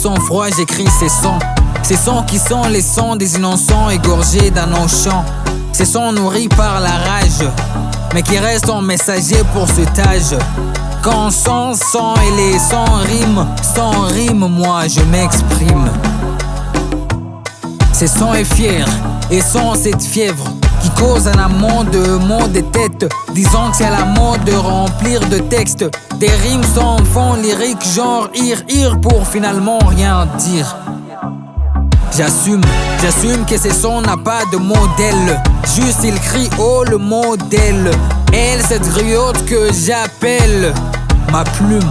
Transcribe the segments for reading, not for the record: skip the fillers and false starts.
sang-froid j'écris ces sons qui sont les sons des innocents égorgés dans nos champs. Ces sons nourris par la rage, mais qui restent en messager pour cet âge. Quand sans et les sans rime, moi je m'exprime. Ces sons est fier, et sans cette fièvre qui cause un amont de mots des têtes, disant que c'est à la mode de remplir de textes des rimes sans fond lyrique, genre ir pour finalement rien dire. J'assume que ces sons n'a pas de modèle, juste il crie oh le modèle. Elle, cette griotte que j'appelle ma plume.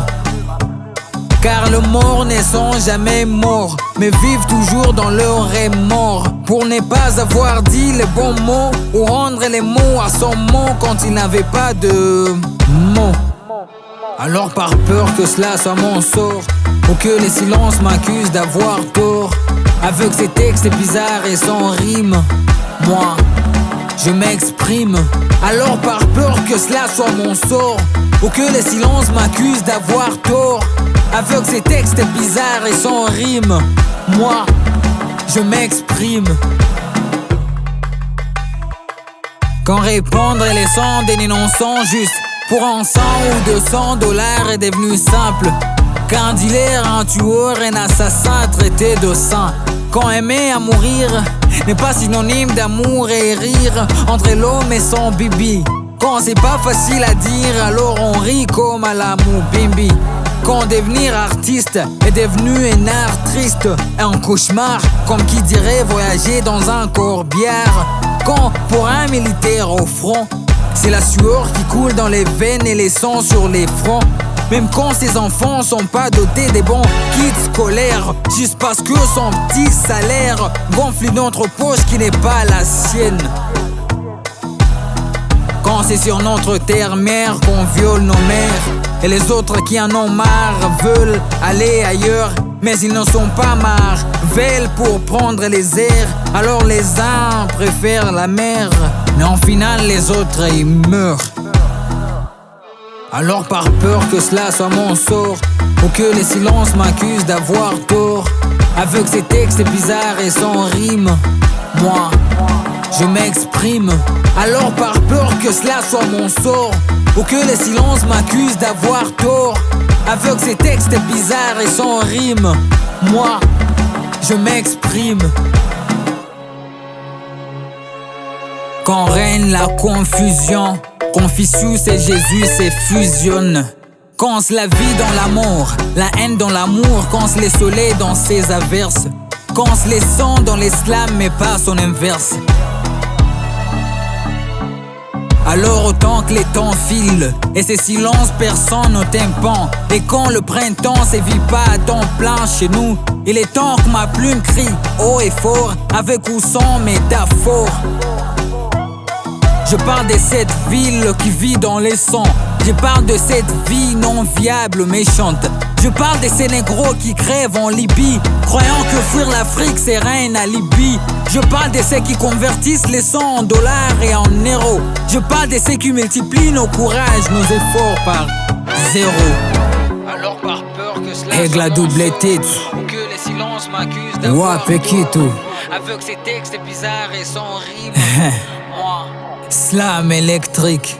Car le mort ne sont jamais morts, mais vivent toujours dans leur remords, pour ne pas avoir dit les bons mots ou rendre les mots à son mot quand il n'avait pas de mots. Alors par peur que cela soit mon sort, ou que les silences m'accusent d'avoir tort, avec ces textes bizarres et sans rime, moi je m'exprime. Alors par peur que cela soit mon sort, ou que les silences m'accusent d'avoir tort, avec ces textes bizarres et sans rime, moi je m'exprime. Quand répondre les sons des innocents juste pour un 100 ou 200 $ est devenu simple. Qu'un dealer, un tueur, un assassin traité de saint. Quand aimer à mourir n'est pas synonyme d'amour et rire entre l'homme et son bibi. Quand c'est pas facile à dire, alors on rit comme à la Moubimbi. Quand devenir artiste est devenu un art triste, un cauchemar, comme qui dirait voyager dans un corbillard. Quand pour un militaire au front, c'est la sueur qui coule dans les veines et les sangs sur les fronts. Même quand ses enfants sont pas dotés des bons kits scolaires, juste parce que son petit salaire gonfle une autre poche qui n'est pas la sienne. Quand c'est sur notre terre-mère qu'on viole nos mères, et les autres qui en ont marre veulent aller ailleurs, mais ils ne sont pas Marvel pour prendre les airs. Alors les uns préfèrent la mer, mais en final les autres ils meurent. Alors par peur que cela soit mon sort, ou que les silences m'accusent d'avoir tort, avec ces textes bizarres et sans rime, moi je m'exprime. Alors par peur que cela soit mon sort, ou que les silences m'accusent d'avoir tort, avec ces textes bizarres et sans rime, moi je m'exprime. Quand règne la confusion, Confucius et Jésus se fusionnent. Quand la vie dans la mort, la haine dans l'amour, quand le soleil dans ses averses, quand les sangs dans l'islam mais pas son inverse. Alors autant que les temps filent et ces silences perçant nos tympans, et quand le printemps sévit pas à temps plein chez nous, il est temps que ma plume crie haut et fort, avec ou sans métaphore. Je parle de cette ville qui vit dans les sangs. Je parle de cette vie non viable, méchante. Je parle de ces négros qui crèvent en Libye, croyant que fuir l'Afrique serait un alibi. Je parle de ceux qui convertissent les sangs en dollars et en euros. Je parle de ceux qui multiplient nos courages, nos efforts par zéro. Alors par peur que cela Aigle à double tête, ou que les silences m'accusent d'avoir Wapequito, avec ces textes bizarres et sans rime, moi slam électrique.